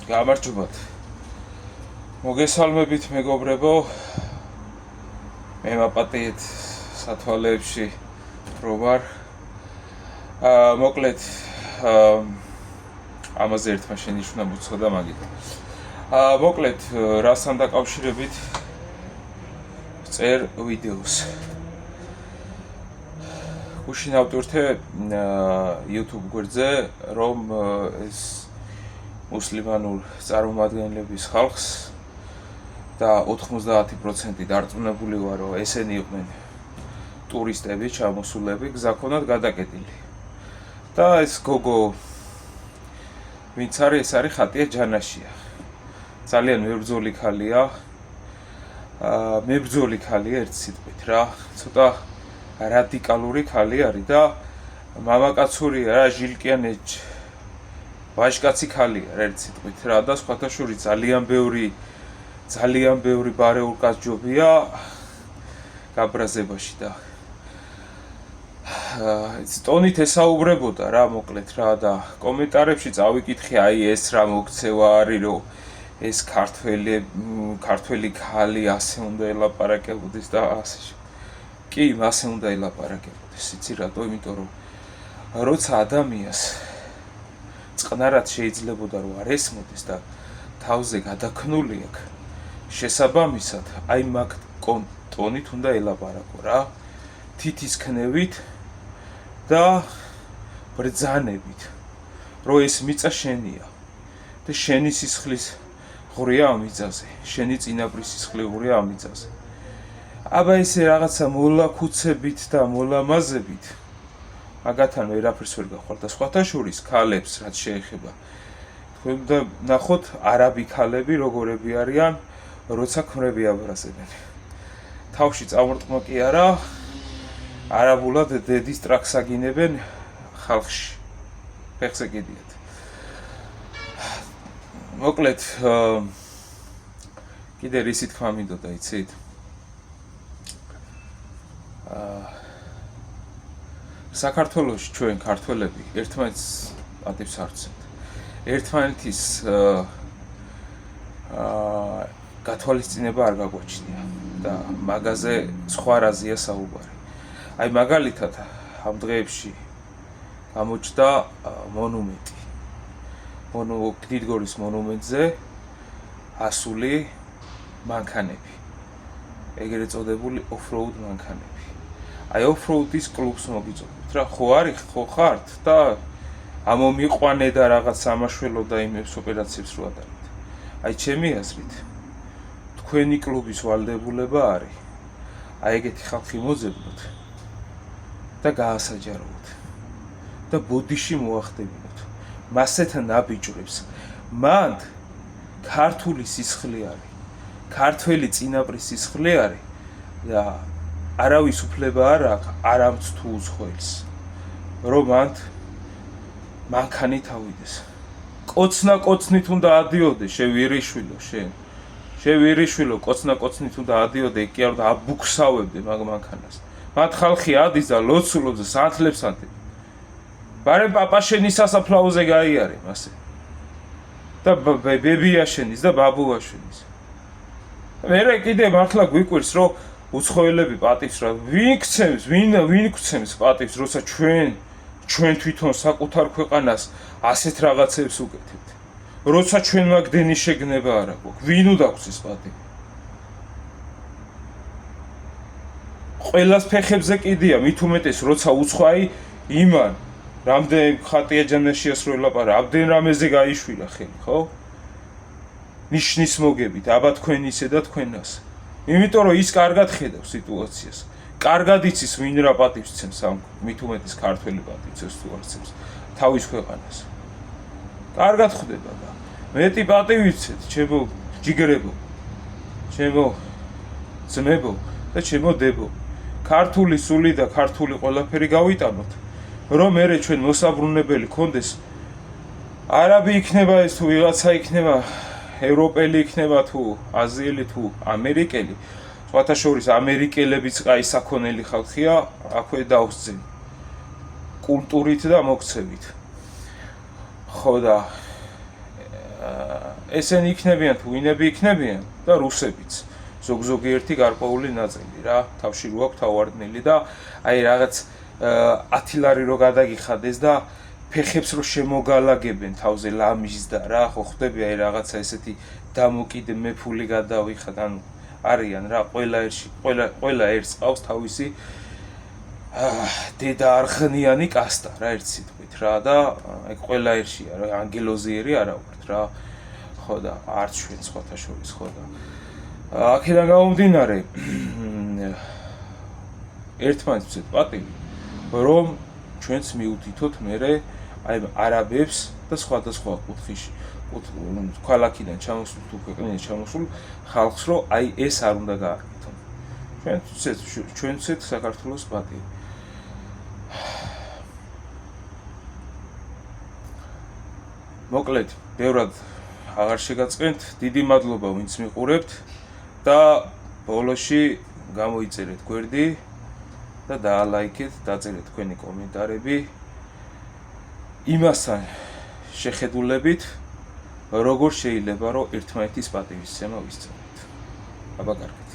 გამარჯობათ. მოგესალმებით მეგობრებო. მე მაპატიეთ სათვალეებში რომ ვარ. მოკლედ ამაზე ერთმა შენიშვნა მოწოდა მაგით. მოკლედ რასთან დაკავშირებით წერ ვიდეოს. უშინავთ ვერთე YouTube გვერდზე რომ ეს მუსლიმანურ წარმომადგენლების ხალხს და 90% დარწმუნებული ვარ რომ ესენი იყვნენ ტურისტები, ჩამოსულები, გზაქონად გადაკეტილი. და ეს გოგო ვინც არის, ეს არის ხატია ჯანაშია. ძალიან მებრძოლი ხალია. მებრძოლი ხალია ერთ სიტყვით რა. ცოტა რადიკალური ხალი არის და მამაკაცურია რა, ჟილკიანე ვაჟკაცი ხალია ერთ სიტყვით რა და სხვათა შორის ძალიან ბევრი ბარეულკაცჯობია გაბრაზებაში და ტონით ესაუბრებოდა რა მოკლედ რა და კომენტარებში წავიკითხე აი ეს რა მოქცევა არის რომ ეს ქართველი ხალი ასე უნდა ელაპარაკებოდეს და ასე კი მასე უნდა ელაპარაკებოდეს იცი რატო იმიტომ რომ როცა ადამიანს წყნარად შეიძლებოდა რომ არ ესმოდეს და თავზე გადაქნული აქვს შესაბამისად აი მაგ ტონით უნდა ელაპარაკო რა თითის ქნევით და ბრძანებით რომ ეს მიწა შენია და შენი სისხლის ღურია ამ მიწაზე შენი წინაპრის სისხლის ღურია ამ მიწაზე აბა ესე რაღაცა მოლაქუცებით და მოლამაზებით მაგათან ვერაფერს ვერ გახვარ და სხვათა შორის ქალებს რაც შეეხება თქვენ და ნახოთ არაბი ქალები როგორები არიან როცა ქმრები აბრაზებენ თავში წამორტყმა კი არა არაბულად დედის ტრაქს აგინებენ ხალხში ფეხზე კიდიათ მოკლედ კიდე რისი თქვა მინდოდა იცით საქართველოში ჩვენ ქართველები ერთმანეთს პატივს არ ვცემთ. ერთმანეთის გათვალისწინება არ გაგვაჩნია და მაგაზე სხვა რაზეა საუბარი. აი მაგალითად ამ დღეებში გამოჩნდა მონუმენტი. დიდგორის მონუმენტზე ასული მანქანები. ეგრეთ წოდებული off-road მანქანები. აი off-road-ის კლუბს მოგიწოდეთ რა, ხო არის, ხო ხართ და ამომიყვანე და რაღაც სამაშველო და იმებს ოპერაციებს რო ატარებთ. აი ჩემი აზრით თქვენი კლუბის ვალდებულება არის აი ეგეთი ხალხი მოძებნოთ და გაასაჯაროოთ და ბოდიში მოახდებინოთ. მასეთ ნაბიჯრებს მან ქართული სისხლი არის, ქართველი წინაპრის სისხლი არის და არავის უფლება არ აქვს არამც თუ უცხოელს რომ მანქანით ავიდეს კოცნით უნდა ადიოდე შევირიშვილო შევირიშვილო კოცნით უნდა ადიოდე კი არ და აბუქსავებდე მაგ მანქანას მათ ხალხი ადის და ლოცულობს და სანთლებს ანთებს ბარე პაპაშენის სასაფლაოზე გაიარე მასე და ბებიაშენის და ბაბუაშენის მერე კიდე მართლა გვიკვირს რომ უცხოელები პატივს რა ვინ გცემს პატივს როცა ჩვენ თვითონ საკუთარ ქვეყანას ასეთ რაღაცებს უკეთებთ როცა ჩვენ მაგ დენის შეგნება არ აქვს ვინ უნდა გცეს პატივი ყველას ფეხებზე კიდია მით უმეტეს როცა უცხოაი იმან რამდენ ხატია ჯანაშიას რო ელაპარა ამდენ რამეზე გაიშვილა ხელი ხო ნიშნის მოგებით აბა თქვენ ისე და თქვენას იმიტომ რომ ის კარგად ხედავს სიტუაციას. კარგად იცის ვინ რა პატივს ცემს ამ მით უმეტეს ქართველი პატივს თუ არ ცემს თავის ქვეყანას. კარგად ხვდება და მეტი პატივი ცეთ ჩემო ჯიგრებო. ჩემო ძმებო და ჩემო დებო. ქართული სული და ქართული ყველაფერი გავიტანოთ. რომ მერე ჩვენ მოსაბრუნებელი გქონდეს არაბი იქნება ეს თუ ვიღაცა იქნება ევროპელი იქნება თუ აზიელი თუ ამერიკელი სხვათა შორის ამერიკელებიც აი საქონელი ხალხია აქვე დაუსწენ კულტურით და მოქცევით ხო და ესენი იქნებიან თუ ვინები იქნებიან და რუსებიც. ზოგიერთი გარკვეული ნაწილი რა, თავში რო აქვს თავარდნილი და აი რაღაც 10 ლარი რო გადაგიხადეს და ფეხებს რო შემოგალაგებენ თავზე ლამის და რა ხო ხდები აი რაღაცა ესეთი დამოკიდე მეფული გადავიხად ანუ არიან რა ყველა ერთს ყავს თავისი დედა არხნიანი კასტა რა ერთ სიტყვით რა და აი ყველა ერთშია რა ანგელოზიერი არა ვართ რა ხო და არც ჩვენ სხვათა შორის ხო და აქედან გამომდინარე ერთმანეთს ვცეთ პატივი რომ ჩვენც მიუთითოთ მერე აი არაბებს და სხვადასხვა კუთხეში ქალაქიდან ჩამოსულ თუ ქვეყნიდან ჩამოსულ ხალხს რომ აი ეს არ უნდა გააკეთონ ჩვენც ვცეთ საქართველოს პატივი მოკლედ ბევრად აღარ შეგაწყენთ დიდი მადლობა ვინც მიყურებთ და ბოლოში გამოიწერეთ გვერდი და დაალაიქეთ, დაწერეთ თქვენი კომენტარები იმასთან შეხედულებით, როგორ შეიძლება რომ ერთმანეთის პატივისცემა ვისწავლოთ. აბა კარგად.